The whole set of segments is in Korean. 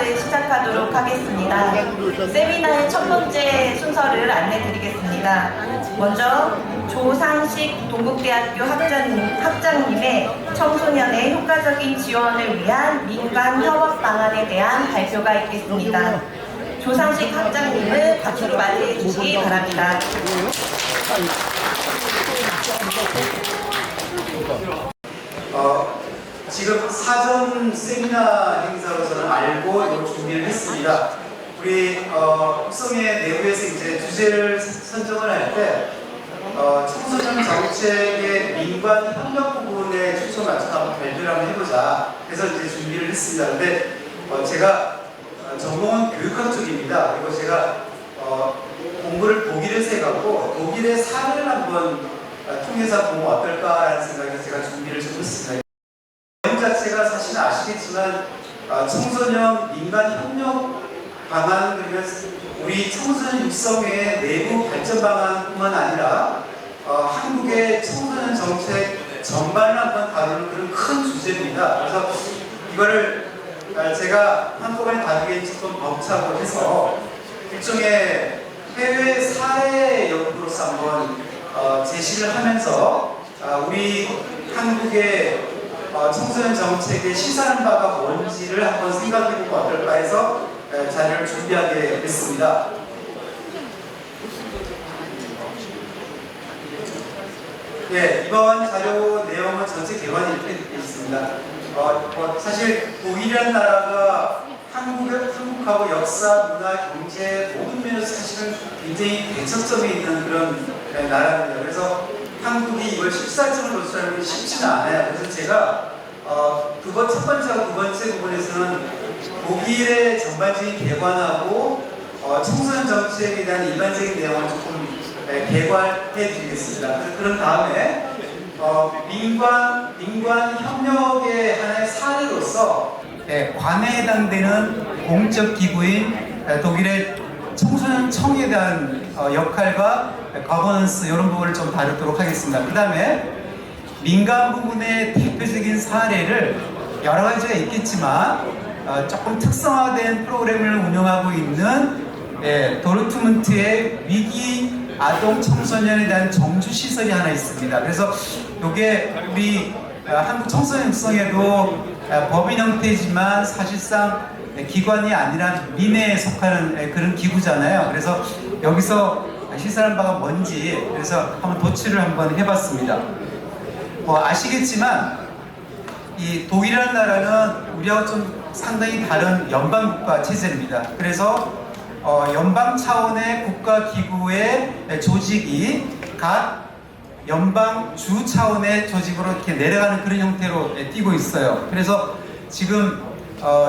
세미나를 시작하도록 하겠습니다. 세미나의 첫 번째 순서를 안내드리겠습니다. 먼저 조상식 동국대학교 학장님의 청소년의 효과적인 지원을 위한 민간 협업 방안에 대한 발표가 있겠습니다. 조상식 학장님을 박수로 맞이해 주시기 바랍니다. 지금 사전 세미나 행사로 저는 알고 이걸 준비를 했습니다. 우리 합성회 내부에서 이제 주제를 선정을 할 때 청소년 정책의 민관 협력 부분에 초점 맞춰서 한번 발표를 한번 해보자 해서 이제 준비를 했습니다. 근데 제가 전공은 교육학 쪽입니다. 그리고 제가 공부를 독일에서 해갖고 독일의 사례를 한번 통해서 보면 어떨까라는 생각에서 제가 준비를 좀 했습니다. 내용 자체가 사실 아시겠지만 청소년 민간 협력 방안, 그러면 우리 청소년 육성의 내부 발전 방안뿐만 아니라 한국의 청소년 정책 전반을 한번 다루는 그런 큰 주제입니다. 그래서 이거를 제가 한꺼번에 다루기엔 조금 벅차고 해서 일종의 해외 사례 연구로서 한번 제시를 하면서 우리 한국의 청소년 정책의 시사하는 바가 뭔지를 한번 생각해보고 어떨까 해서 자료를 준비하게 됐습니다. 네, 이번 자료 내용은 전체 개관이 이렇게 되어 있습니다. 사실 독일이라는 나라가 한국하고 역사, 문화, 경제 모든 면에서 사실은 굉장히 대척점에 있는 그런 나라입니다. 그래서 한국이 이걸 실사점을 노출하는 게 쉽지는 않아요. 그래서 제가 첫 번째와 두 번째 부분에서는 독일의 전반적인 개관하고 청소년 정책에 대한 일반적인 내용을 조금 개관해 드리겠습니다. 그런 다음에 민관 협력의 하나의 사례로서 관내에 해당되는 공적 기구인 독일의 청소년 청에 대한 역할과 거버넌스 이런 부분을 좀 다루도록 하겠습니다. 그 다음에 민간 부분의 대표적인 사례를 여러 가지가 있겠지만 조금 특성화된 프로그램을 운영하고 있는 도르트문트의 위기 아동 청소년에 대한 정주 시설이 하나 있습니다. 그래서 이게 우리 한국 청소년 육성에도 법인 형태이지만 사실상 기관이 아니라 민에 속하는 그런 기구잖아요. 그래서 여기서 시사하는 바가 뭔지 그래서 한번 도출을 한번 해봤습니다. 아시겠지만 이 독일이라는 나라는 우리하고 좀 상당히 다른 연방국가 체제입니다. 그래서 연방 차원의 국가기구의 조직이 각 연방주 차원의 조직으로 이렇게 내려가는 그런 형태로 띄고 있어요. 그래서 지금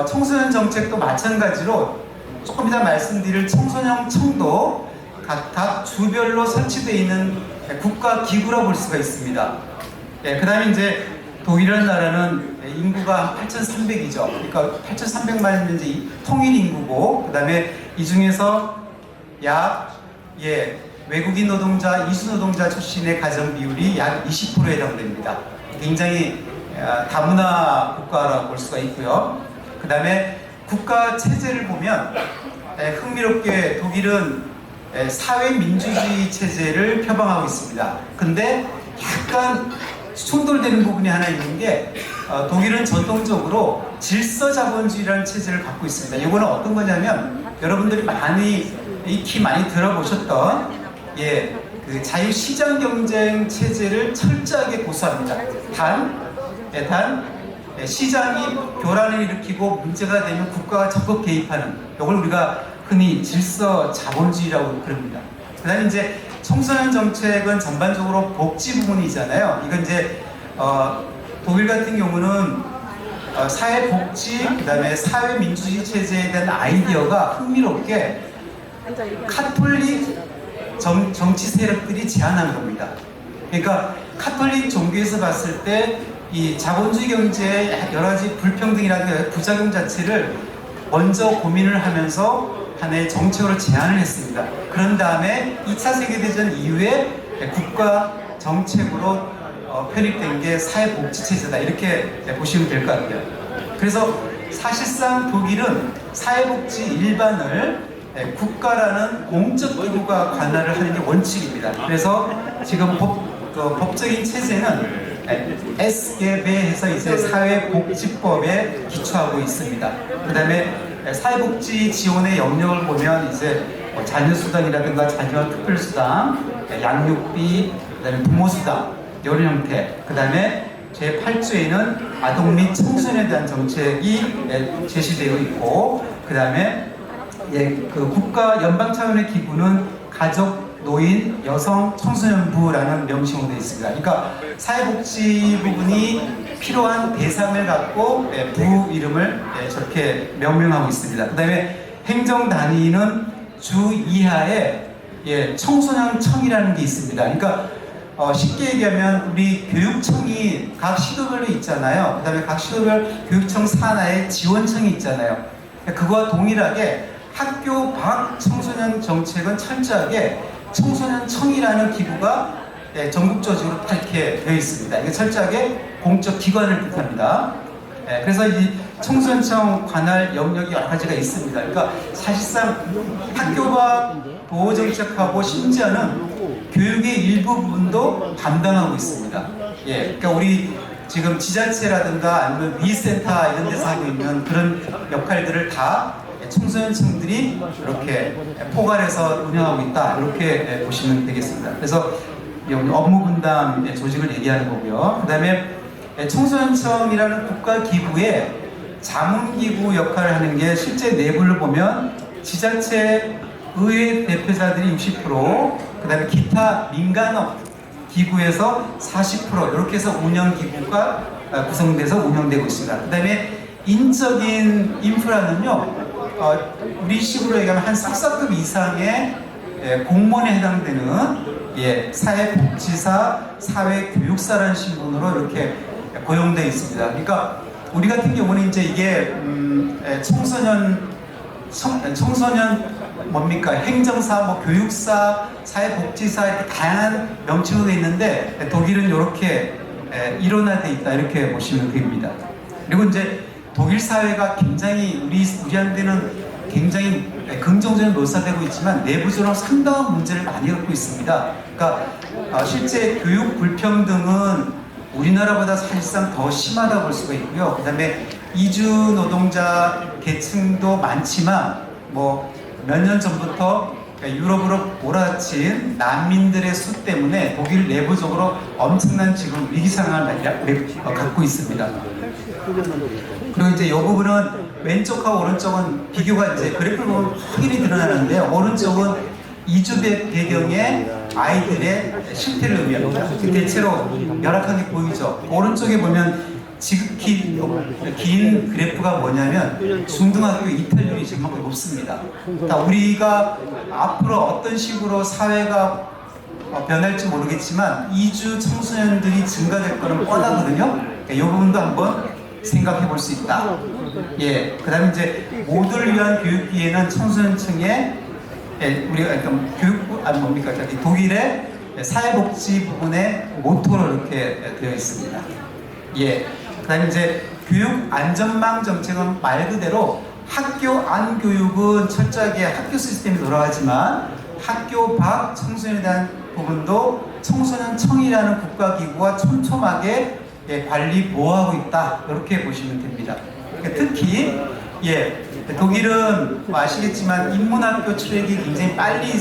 청소년 정책도 마찬가지로 조금 이따 말씀드릴 청소년 청도 각 주별로 설치되어 있는 국가기구라 볼 수가 있습니다. 그 다음에 이제 독일이라는 나라는 인구가 한 8,300이죠. 그러니까 8,300만이면 이제 통일 인구고, 그 다음에 이 중에서 약 외국인 노동자, 이주 노동자 출신의 가정 비율이 약 20%에 해당됩니다. 굉장히 다문화 국가라고 볼 수가 있고요. 그 다음에 국가 체제를 보면 흥미롭게 독일은 사회민주주의 체제를 표방하고 있습니다. 근데 약간 충돌되는 부분이 하나 있는 게 독일은 전통적으로 질서자본주의라는 체제를 갖고 있습니다. 이거는 어떤 거냐면 여러분들이 익히 많이 들어보셨던 그 자유시장 경쟁 체제를 철저하게 고수합니다. 단 시장이 교란을 일으키고 문제가 되면 국가가 적극 개입하는, 이걸 우리가 흔히 질서자본주의라고 부릅니다. 그 다음에 이제 청소년 정책은 전반적으로 복지 부분이잖아요. 이건 이제 독일 같은 경우는 사회복지, 그 다음에 사회민주주의 체제에 대한 아이디어가 흥미롭게 카톨릭 정치 세력들이 제안한 겁니다. 그러니까 카톨릭 종교에서 봤을 때 이 자본주의 경제의 여러 가지 불평등이라든가 부작용 자체를 먼저 고민을 하면서 하나의 정책으로 제안을 했습니다. 그런 다음에 2차 세계대전 이후에 국가 정책으로 편입된 게 사회복지체제다, 이렇게 보시면 될 것 같아요. 그래서 사실상 독일은 사회복지 일반을 국가라는 공적 기구가 관할을 하는 게 원칙입니다. 그래서 지금 법적인 체제는 SGB에서 이제 사회복지법에 기초하고 있습니다. 그 다음에 사회복지 지원의 영역을 보면 이제 자녀수당이라든가 자녀 특별수당, 양육비, 그 다음에 부모수당, 이런 형태, 그 다음에 제8조에는 아동 및 청소년에 대한 정책이 제시되어 있고, 그 다음에 그 국가 연방 차원의 기구는 가족, 노인, 여성, 청소년부라는 명칭으로 되어 있습니다. 그러니까 사회복지 부분이 필요한 대상을 갖고 부 이름을 저렇게 명명하고 있습니다. 그 다음에 행정 단위는 주 이하에 청소년청이라는 게 있습니다. 그러니까 쉽게 얘기하면 우리 교육청이 각 시도별로 있잖아요. 그 다음에 각 시도별 교육청 산하에 지원청이 있잖아요. 그거와 동일하게 학교 밖 청소년 정책은 철저하게 청소년청이라는 기구가 전국적으로 이렇게 되어 있습니다. 이게 철저하게 공적 기관을 뜻합니다. 그래서 이 청소년청 관할 영역이 여러 가지가 있습니다. 그러니까 사실상 학교 밖 보호정책하고 심지어는 교육의 일부 부분도 담당하고 있습니다. 그러니까 우리 지금 지자체라든가 아니면 위센터 이런 데서 하고 있는 그런 역할들을 다 청소년청들이 이렇게 포괄해서 운영하고 있다, 이렇게 보시면 되겠습니다. 그래서 업무 분담 조직을 얘기하는 거고요. 그 다음에 청소년청이라는 국가기구의 자문기구 역할을 하는 게 실제 내부를 보면 지자체 의회 대표자들이 60%, 그 다음에 기타 민간업 기구에서 40% 이렇게 해서 운영기구가 구성돼서 운영되고 있습니다. 그 다음에 인적인 인프라는요, 우리 식으로 얘기하면 한 싹싹급 이상의 공무원에 해당되는 사회복지사, 사회교육사라는 신분으로 이렇게 고용되어 있습니다. 그러니까 우리 같은 경우는 이제 이게 청소년 뭡니까? 행정사, 뭐 교육사, 사회복지사 이렇게 다양한 명칭으로 되어 있는데 독일은 이렇게 일원화되어 있다, 이렇게 보시면 됩니다. 그리고 이제 독일 사회가 굉장히 우리한테는 굉장히 긍정적으로 묘사되고 있지만 내부적으로 상당한 문제를 많이 갖고 있습니다. 그러니까 실제 교육 불평등은 우리나라보다 사실상 더 심하다고 볼 수가 있고요. 그 다음에 이주 노동자 계층도 많지만 뭐 몇 년 전부터 유럽으로 몰아친 난민들의 수 때문에 독일 내부적으로 엄청난 지금 위기 상황을 갖고 있습니다. 그리고 이제 이 부분은 왼쪽하고 오른쪽은 비교가 이제 그래프를 보면 확연히 드러나는데, 오른쪽은 이주 배경의 아이들의 실태를 의미합니다. 대체로 열악한 게 보이죠. 오른쪽에 보면 지극히 긴 그래프가 뭐냐면 중등학교 이탈률이 지금 높습니다. 그러니까 우리가 앞으로 어떤 식으로 사회가 변할지 모르겠지만 이주 청소년들이 증가될 거는 뻔하거든요. 이 부분도 한번 생각해 볼 수 있다. 그 다음에 이제 모두를 위한 교육기에는 청소년층에 우리가 교육부, 독일의 사회복지 부분의 모토로 이렇게 되어 있습니다. 그 다음에 이제 교육 안전망 정책은 말 그대로 학교 안 교육은 철저하게 학교 시스템이 돌아가지만 학교 밖 청소년에 대한 부분도 청소년청이라는 국가기구가 촘촘하게 관리 보호하고 있다, 이렇게 보시면 됩니다. 특히 독일은 아시겠지만 인문학교 출액이 굉장히 빨리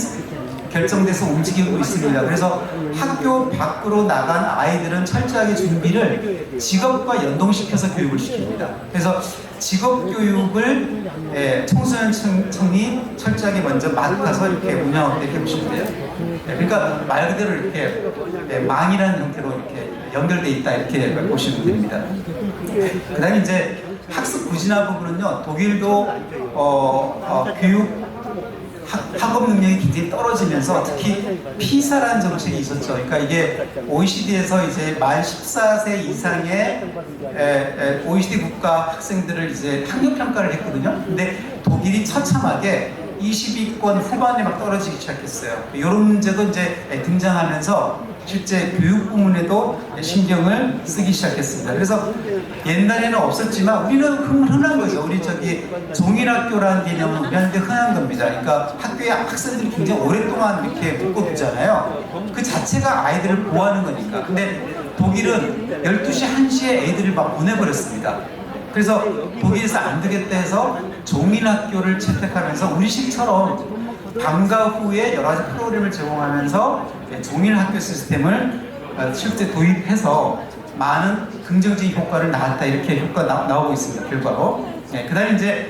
결정돼서 움직이고 있습니다. 그래서 학교 밖으로 나간 아이들은 철저하게 준비를 직업과 연동시켜서 교육을 시킵니다. 그래서 직업교육을 청소년청이 철저하게 먼저 맡아서 이렇게 운영하고 이렇게 보시면 돼요. 그러니까 말 그대로 이렇게 망이라는 형태로 이렇게 연결돼 있다, 이렇게 보시면 됩니다. 그 다음에 이제 학습 부진화 부분은요, 독일도 교육 학업 능력이 굉장히 떨어지면서 특히 피사라는 정책이 있었죠. 그러니까 이게 OECD에서 이제 만 14세 이상의 OECD 국가 학생들을 이제 학력 평가를 했거든요. 근데 독일이 처참하게 20위권 후반에 막 떨어지기 시작했어요. 이런 문제도 이제 등장하면서 실제 교육 부문에도 신경을 쓰기 시작했습니다. 그래서 옛날에는 없었지만 우리는 흔한 거죠. 우리 저기 종일학교라는 개념은 우리한테 흔한 겁니다. 그러니까 학교에 학생들이 굉장히 오랫동안 이렇게 묶어두잖아요. 그 자체가 아이들을 보호하는 거니까. 근데 독일은 12시, 1시에 애들을 막 보내버렸습니다. 그래서 독일에서 안 되겠다 해서 종일학교를 채택하면서 우리식처럼 방과 후에 여러 가지 프로그램을 제공하면서 종일학교 시스템을 실제 도입해서 많은 긍정적인 효과를 낳았다, 이렇게 효과가 나오고 있습니다. 결과로. 그 다음에 이제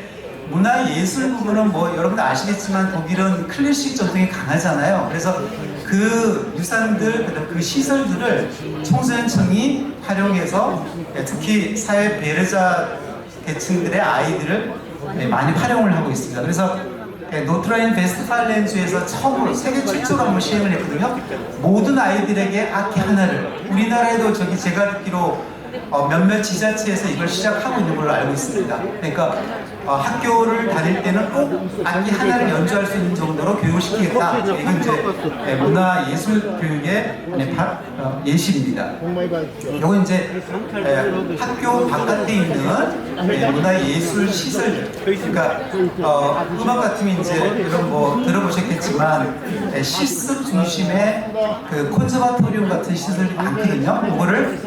문화예술 부분은 뭐 여러분들 아시겠지만 독일은 클래식 전통이 강하잖아요. 그래서 그 유산들, 그다음 그 시설들을 청소년청이 활용해서 특히 사회 배려자 계층들의 아이들을 많이 활용을 하고 있습니다. 그래서 노트라인 베스트팔렌주에서 처음으로 세계 최초로 한번 시행을 했거든요. 모든 아이들에게 악기 하나를, 우리나라에도 저기 제가 듣기로 몇몇 지자체에서 이걸 시작하고 있는 걸로 알고 있습니다. 그러니까 학교를 다닐 때는 꼭 악기 하나를 연주할 수 있는 정도로 교육을 시키겠다. 이건 이제 문화예술 교육의 예시입니다. 이건 이제 학교 바깥에 있는 문화예술 시설들. 그러니까 음악 같으면 이제 이런 뭐 들어보셨겠지만 실습 중심의 그 콘서바토리움 같은 시설이 많거든요. 그거를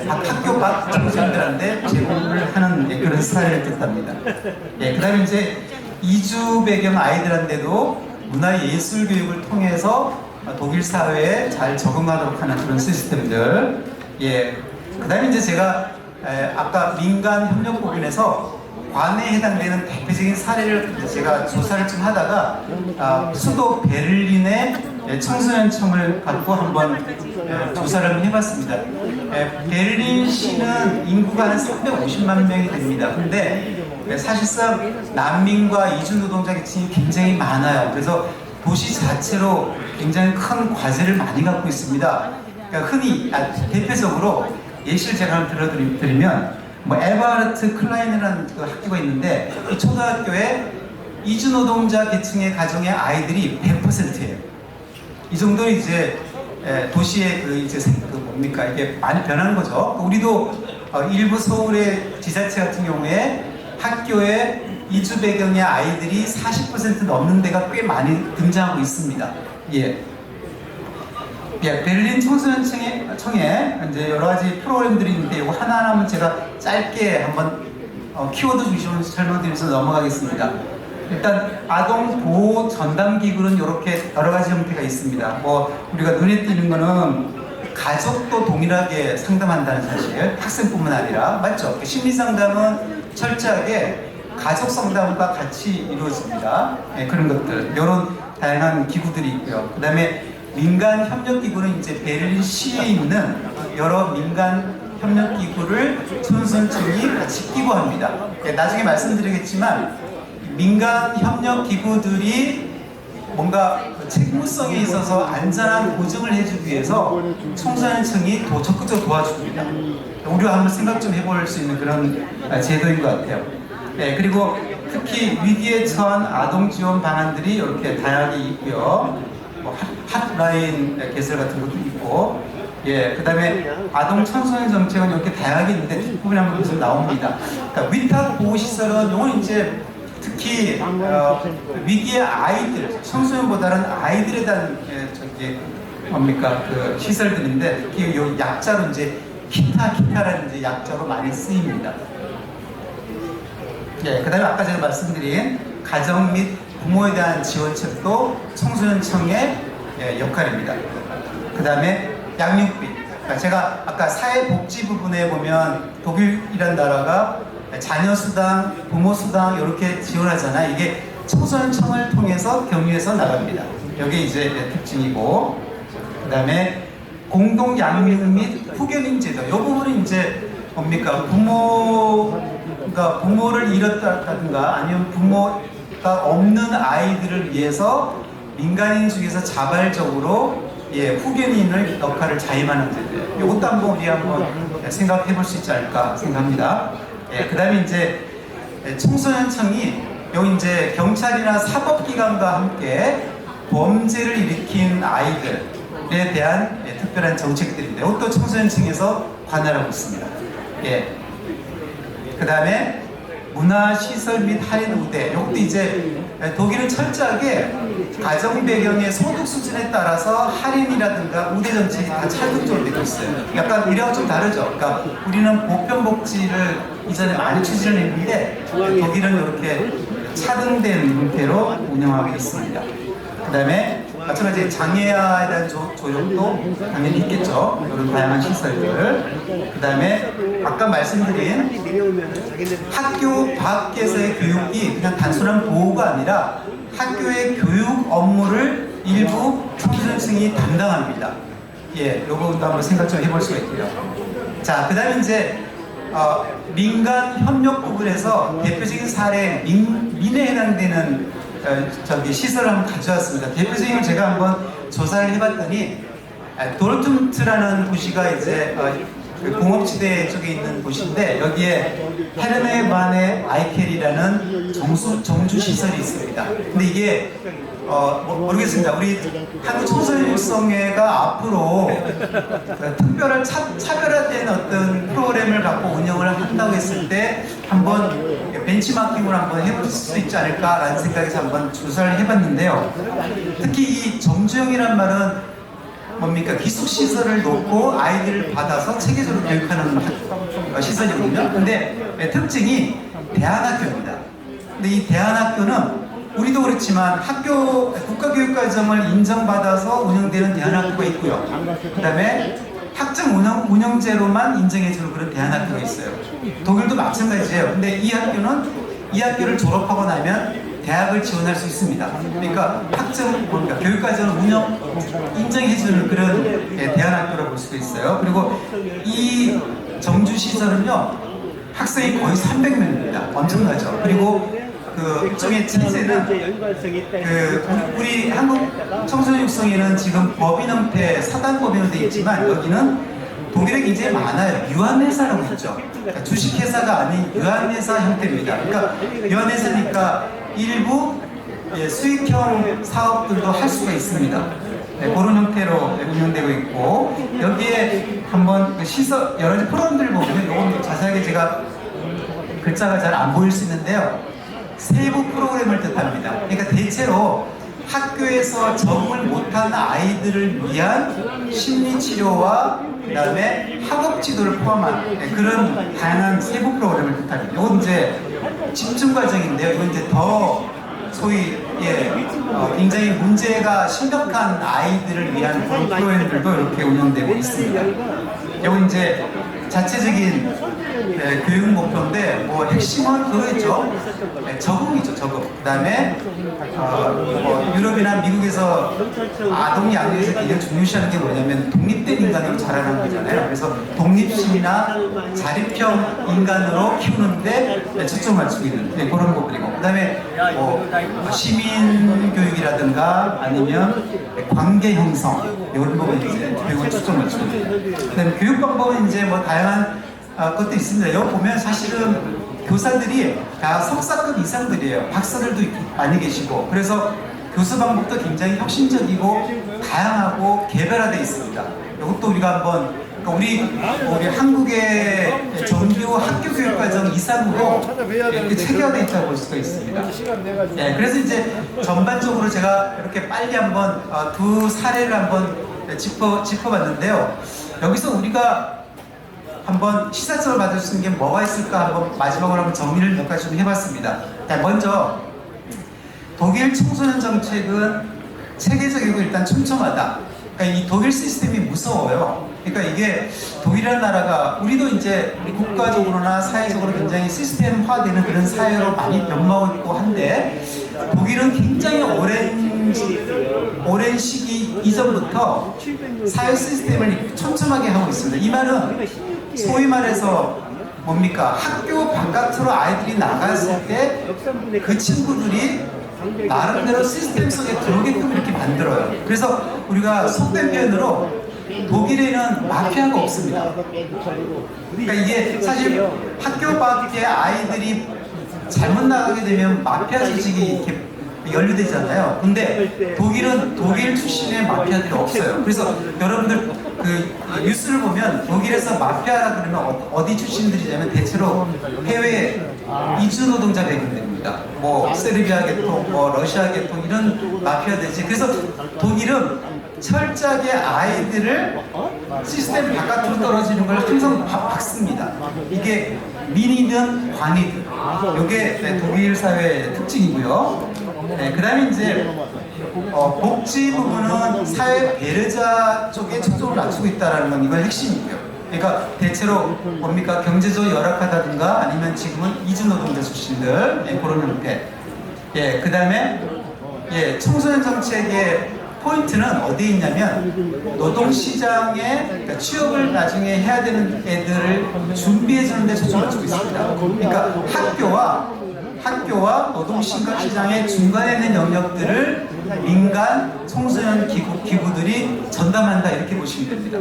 학교 밖 청소년들한테 제공을 하는 그런 스타일을 뜻합니다. 그 다음에 이제 이주 배경 아이들한테도 문화예술 교육을 통해서 독일 사회에 잘 적응하도록 하는 그런 시스템들. 그 다음에 이제 제가 아까 민간 협력 부분에서 관내에 해당되는 대표적인 사례를 제가 조사를 좀 하다가 수도 베를린의 청소년청을 갖고 한번 조사를 해봤습니다. 베를린 시는 인구가 한 350만 명이 됩니다. 근데 사실상 난민과 이주 노동자 계층이 굉장히 많아요. 그래서 도시 자체로 굉장히 큰 과제를 많이 갖고 있습니다. 그러니까 흔히 대표적으로 예시를 제가 한번 들어드리면 에바르트 클라인이라는 그 학교가 있는데 이 초등학교에 이주 노동자 계층의 가정의 아이들이 100%예요. 이 정도 이제 도시의 뭡니까 이게 많이 변한 거죠. 우리도 일부 서울의 지자체 같은 경우에 학교에 이주 배경의 아이들이 40% 넘는 데가 꽤 많이 등장하고 있습니다. 베를린 청소년청에 이제 여러 가지 프로그램들이 있는데 이거 하나하나 제가 짧게 한번 키워드 중심으로 설명드리면서 넘어가겠습니다. 일단 아동 보호 전담 기구는 이렇게 여러 가지 형태가 있습니다. 뭐 우리가 눈에 띄는 거는 가족도 동일하게 상담한다는 사실, 학생뿐만 아니라 맞죠? 심리 상담은 철저하게 가족 상담과 같이 이루어집니다. 그런 것들, 이런 다양한 기구들이 있고요. 그 다음에 민간 협력기구는 이제 베를린 시에 있는 여러 민간 협력기구를 청소년청이 같이 기구합니다. 나중에 말씀드리겠지만 민간 협력기구들이 뭔가 책무성에 있어서 안전한 보증을 해주기 위해서 청소년청이 더 적극적으로 도와줍니다. 우리가 한번 생각 좀 해볼 수 있는 그런 제도인 것 같아요. 그리고 특히 위기에 처한 아동 지원 방안들이 이렇게 다양하게 있고요. 핫라인 개설 같은 것도 있고, 그 다음에 아동 청소년 정책은 이렇게 다양하게 있는데 뒷부분에 한번 계속 나옵니다. 그러니까 위탁 보호시설은 이건 이제 특히 위기의 아이들, 청소년보다는 아이들에 대한 뭡니까 그 시설들인데 특히 요 약자로 이제 키타라는 이제 약자로 많이 쓰입니다. 그 다음에 아까 제가 말씀드린 가정 및 부모에 대한 지원책도 청소년청의 역할입니다. 그 다음에 양육비. 제가 아까 사회복지 부분에 보면 독일이라는 나라가 자녀수당, 부모수당 이렇게 지원하잖아요. 이게 청소년청을 통해서 경유해서 나갑니다. 이게 이제 특징이고, 그 다음에 공동 양육 및 후견인 제도. 이 부분은 이제 뭡니까 부모를 잃었다든가 아니면 부모가 없는 아이들을 위해서 민간인 중에서 자발적으로 후견인을 역할을 자임하는 데들. 이것도 한번 우리 한번 생각해 볼 수 있지 않을까 생각합니다. 그 다음에 이제 청소년청이 여기 이제 경찰이나 사법기관과 함께 범죄를 일으킨 아이들, 대한 특별한 정책들인데 이것도 청소년층에서 관할하고 있습니다. 예. 그 다음에 문화시설 및 할인 우대. 이것도 이제 독일은 철저하게 가정 배경의 소득 수준에 따라서 할인이라든가 우대 정책이 다 찰떡적으로 되고 있어요. 약간 우리하고 좀 다르죠. 그러니까 우리는 보편복지를 이전에 많이 추진을 했는데 독일은 이렇게 차등된 형태로 운영하고 있습니다. 그 다음에 마찬가지 장애아에 대한 조력도 당연히 있겠죠. 이런 다양한 시설들. 그 다음에 아까 말씀드린 학교 밖에서의 교육이 그냥 단순한 보호가 아니라 학교의 교육 업무를 일부 청소년층이 담당합니다. 예, 요 부분도 한번 생각 좀 해볼 수가 있고요. 자, 그 다음에 이제 민간 협력 부분에서 대표적인 사례, 민에 해당되는 시설을 한번 가져왔습니다. 대표적인 걸 제가 한번 조사를 해봤더니 도르트문트라는 도시가 이제 그 공업지대 쪽에 있는 곳인데 여기에 헤르메반의 아이켈이라는 정주 시설이 있습니다. 근데 이게 모르겠습니다. 우리 한국 청소년육성회가 앞으로 특별한 차별화된 어떤 프로그램을 갖고 운영을 한다고 했을 때 한번 벤치마킹을 한번 해볼 수 있지 않을까라는 생각에서 한번 조사를 해봤는데요. 특히 이 정주형이란 말은 뭡니까? 기숙시설을 놓고 아이들을 받아서 체계적으로 교육하는 시설이거든요. 근데 특징이 대안학교입니다. 근데 이 대안학교는 우리도 그렇지만 학교 국가교육과정을 인정받아서 운영되는 대안학교가 있고요. 그 다음에 학점 운영제로만 인정해주는 그런 대안학교가 있어요. 독일도 마찬가지예요. 근데 이 학교를 졸업하고 나면 대학을 지원할 수 있습니다. 그러니까 교육과정을 인정해주는 그런 대안학교라고 볼 수가 있어요. 그리고 이 정주시설은요, 학생이 거의 300명입니다. 엄청나죠. 그리고 그 일종의 체제는 우리 한국 청소년육성회는 지금 법인 형태, 사단법인으로 되어 있지만 여기는 독일에 굉장히 많아요. 유한회사라고 있죠. 그러니까 주식회사가 아닌 유한회사 형태입니다. 그러니까 유한회사니까 일부 수익형 사업들도 할 수가 있습니다. 그런 형태로 운영되고 있고 여기에 한번 시설 여러 가지 프로그램들 보면 이건 자세하게 제가 글자가 잘 안 보일 수 있는데요. 세부 프로그램을 뜻합니다. 그러니까 대체로 학교에서 적응을 못하는 아이들을 위한 심리치료와 그 다음에 학업 지도를 포함한 그런 다양한 세부 프로그램을 뜻합니다. 이건 이제 집중 과정인데요. 이건 이제 더 소위 굉장히 문제가 심각한 아이들을 위한 그런 프로그램들도 이렇게 운영되고 있습니다. 이건 이제 자체적인 교육 목표인데 핵심은 그거겠죠. 적응이죠, 적응. 그 다음에 유럽이나 미국에서 아동 양육에서 굉장히 중요시하는 게 뭐냐면 독립된 인간으로 자라는 거잖아요. 그래서 독립심이나 자립형 인간으로 키우는데 초점을 맞추고 있는 그런 부분이고, 그 다음에 시민 교육이라든가 아니면 관계 형성 이런 부분에 이제 교육을 초점을 맞추고 있습니다. 그 다음에 교육 방법은 이제 다양한 것도 있습니다. 여기 보면 사실은 교사들이 다 석사급 이상들이에요. 박사들도 많이 계시고, 그래서 교수 방법도 굉장히 혁신적이고 다양하고 개별화되어 있습니다. 이것도 우리가 한번 우리 한국의 정규 학교 교육과정 이상으로 이렇게 체계화되어 있다고 볼 수가 있습니다. 네, 그래서 이제 전반적으로 제가 이렇게 빨리 한번 두 사례를 한번 짚어봤는데요. 여기서 우리가 한번 시사점을 받을 수 있는 게 뭐가 있을까 한번 마지막으로 한번 정리를 몇 가지 좀 해봤습니다. 먼저 독일 청소년 정책은 체계적이고 일단 촘촘하다. 그러니까 이 독일 시스템이 무서워요. 그러니까 이게 독일이라는 나라가 우리도 이제 우리 국가적으로나 사회적으로 굉장히 시스템화되는 그런 사회로 많이 변모하고 있고 한데 독일은 굉장히 오랜 시기 이전부터 사회 시스템을 촘촘하게 하고 있습니다. 이 말은 소위 말해서 뭡니까? 학교 바깥으로 아이들이 나갔을 때 그 친구들이 나름대로 시스템 속에 들어오게끔 이렇게 만들어요. 그래서 우리가 속된 표현으로 독일에는 마피아가 없습니다. 그러니까 이게 사실 학교 밖에 아이들이 잘못 나가게 되면 마피아 조직이 이렇게 연루되잖아요. 근데 독일은 독일 출신의 마피아들이 없어요. 그래서 여러분들 그 뉴스를 보면 독일에서 마피아라 그러면 어디 출신들이냐면 대체로 해외 이주 노동자 배경들입니다. 뭐 세르비아 계통, 뭐 러시아 계통 이런 마피아들이지. 그래서 독일은 철저하게 아이들을 시스템 바깥으로 떨어지는 걸 항상 박습니다. 이게 민이든 관이든 이게 독일 사회의 특징이고요. 그 다음에 이제 복지 부분은 사회 배려자 쪽에 초점을 맞추고 있다는 건 이건 핵심이고요. 그러니까 대체로 뭡니까 경제적으로 열악하다든가 아니면 지금은 이주노동자 출신들 그런 형태. 그 다음에 청소년 정책의 포인트는 어디에 있냐면 노동시장에 그러니까 취업을 나중에 해야 되는 애들을 준비해주는 데 초점을 맞추고 있습니다. 그러니까 학교와 노동시장의 중간에 있는 영역들을 민간 청소년 기구들이 전담한다 이렇게 보시면 됩니다.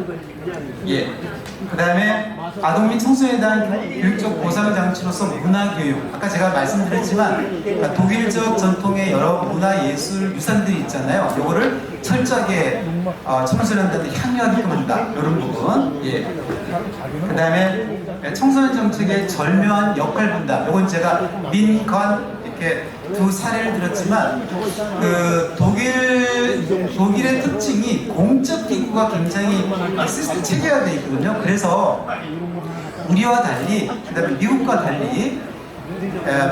그 다음에 아동 및 청소년에 대한 교육적 보상 장치로서 문화교육, 아까 제가 말씀드렸지만 독일적 전통의 여러 문화예술 유산들이 있잖아요. 이거를 철저하게 청소년들한테 향유하게끔 한다 이런 부분. 그 다음에 청소년 정책의 절묘한 역할 분담, 이건 제가 민관 이렇게 두 사례를 들었지만 그 독일의 특징이 공적 기구가 굉장히 시스템 체계화되어 있거든요. 그래서 우리와 달리, 그다음에 미국과 달리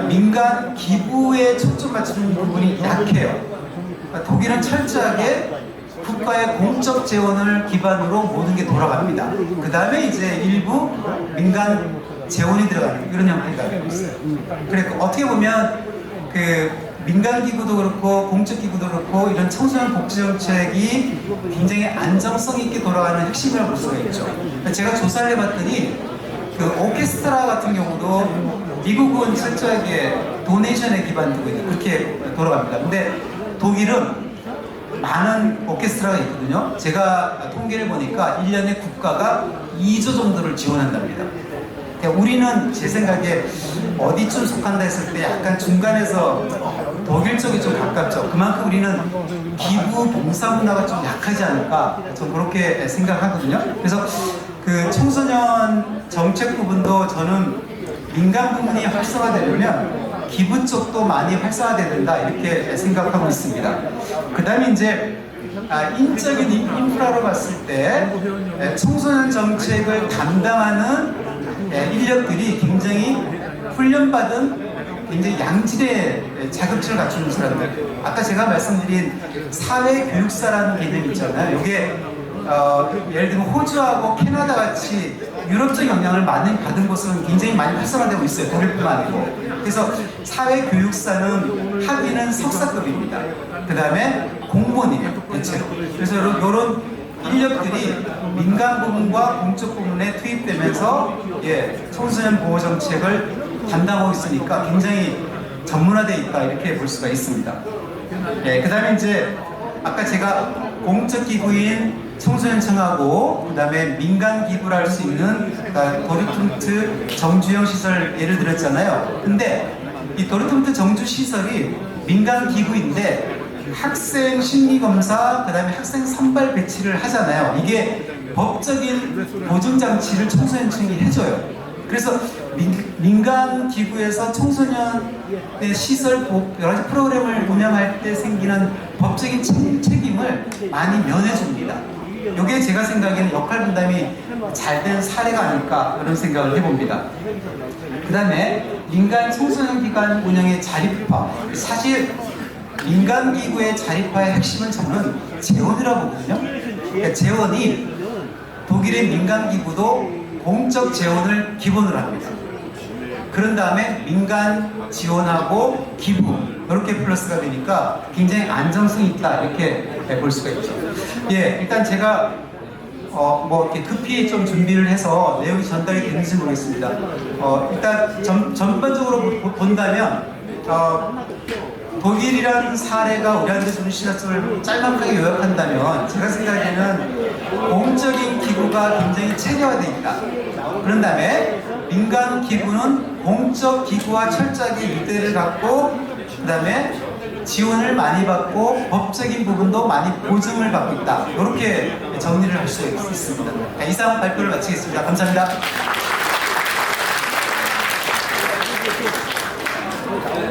민간 기부에 초점 맞추는 부분이 약해요. 그러니까 독일은 철저하게 국가의 공적 재원을 기반으로 모든 게 돌아갑니다. 그 다음에 이제 일부 민간 재원이 들어가는 이런 형태가 되고 있어요. 그러니까 어떻게 보면 그 민간 기구도 그렇고 공적 기구도 그렇고 이런 청소년 복지 정책이 굉장히 안정성 있게 돌아가는 핵심이라고 볼 수가 있죠. 제가 조사를 해봤더니 그 오케스트라 같은 경우도 미국은 철저하게 도네이션에 기반되고 있는 그렇게 돌아갑니다. 근데 독일은 많은 오케스트라가 있거든요. 제가 통계를 보니까 1년에 국가가 2조 정도를 지원한답니다. 그러니까 우리는 제 생각에 어디쯤 속한다 했을 때 약간 중간에서 독일 쪽이 좀 가깝죠. 그만큼 우리는 기부 봉사 문화가 좀 약하지 않을까 전 그렇게 생각하거든요. 그래서 그 청소년 정책 부분도 저는 민간 부문이 활성화되려면 기부 쪽도 많이 활성화돼야 된다 이렇게 생각하고 있습니다. 그 다음에 이제 인적인 인프라로 봤을 때 청소년 정책을 담당하는 인력들이 굉장히 훈련받은 굉장히 양질의 자격증을 갖추는 사람들. 아까 제가 말씀드린 사회교육사라는 개념이 있잖아요. 이게 예를 들면 호주하고 캐나다 같이 유럽적 영향을 많이 받은 곳은 굉장히 많이 활성화되고 있어요. 독일뿐만 아니고. 그래서 사회교육사는 학위는 석사급입니다. 그 다음에 공무원이에요. 대체로. 그래서 이런 인력들이 민간 부문과 공적 부문에 투입되면서 청소년 보호 정책을 담당하고 있으니까 굉장히 전문화되어 있다 이렇게 볼 수가 있습니다. 그 다음에 이제 아까 제가 공적 기구인 청소년청하고 그 다음에 민간 기부를 할 수 있는 도르트문트 정주형 시설 예를 들었잖아요. 근데 이 도르트문트 정주 시설이 민간 기구인데 학생 심리검사, 그 다음에 학생 선발 배치를 하잖아요. 이게 법적인 보증장치를 청소년청이 해줘요. 그래서 민간 기구에서 청소년의 시설 여러 가지 프로그램을 운영할 때 생기는 법적인 책임을 많이 면해줍니다. 이게 제가 생각에는 역할 분담이 잘 된 사례가 아닐까 그런 생각을 해봅니다. 그 다음에 민간 청소년 기관 운영의 자립화. 사실 민간 기구의 자립화의 핵심은 저는 재원이라고 보거든요. 그러니까 재원이 독일의 민간 기구도 공적 재원을 기본으로 합니다. 그런 다음에 민간 지원하고 기부 이렇게 플러스가 되니까 굉장히 안정성이 있다 이렇게 볼 수가 있죠. 일단 제가 뭐 이렇게 급히 좀 준비를 해서 내용이 전달이 되는지 모르겠습니다. 일단 전반적으로 본다면 독일이라는 사례가 우리한테 주는 시각을 짤막하게 요약한다면 제가 생각에는 공적인 기구가 굉장히 체계화되어 있다. 그런 다음에 민간 기구는 공적 기구와 철저하게 유대를 갖고 그 다음에 지원을 많이 받고 법적인 부분도 많이 보증을 받고 있다. 이렇게 정리를 할 수 있습니다. 이상 발표를 마치겠습니다. 감사합니다.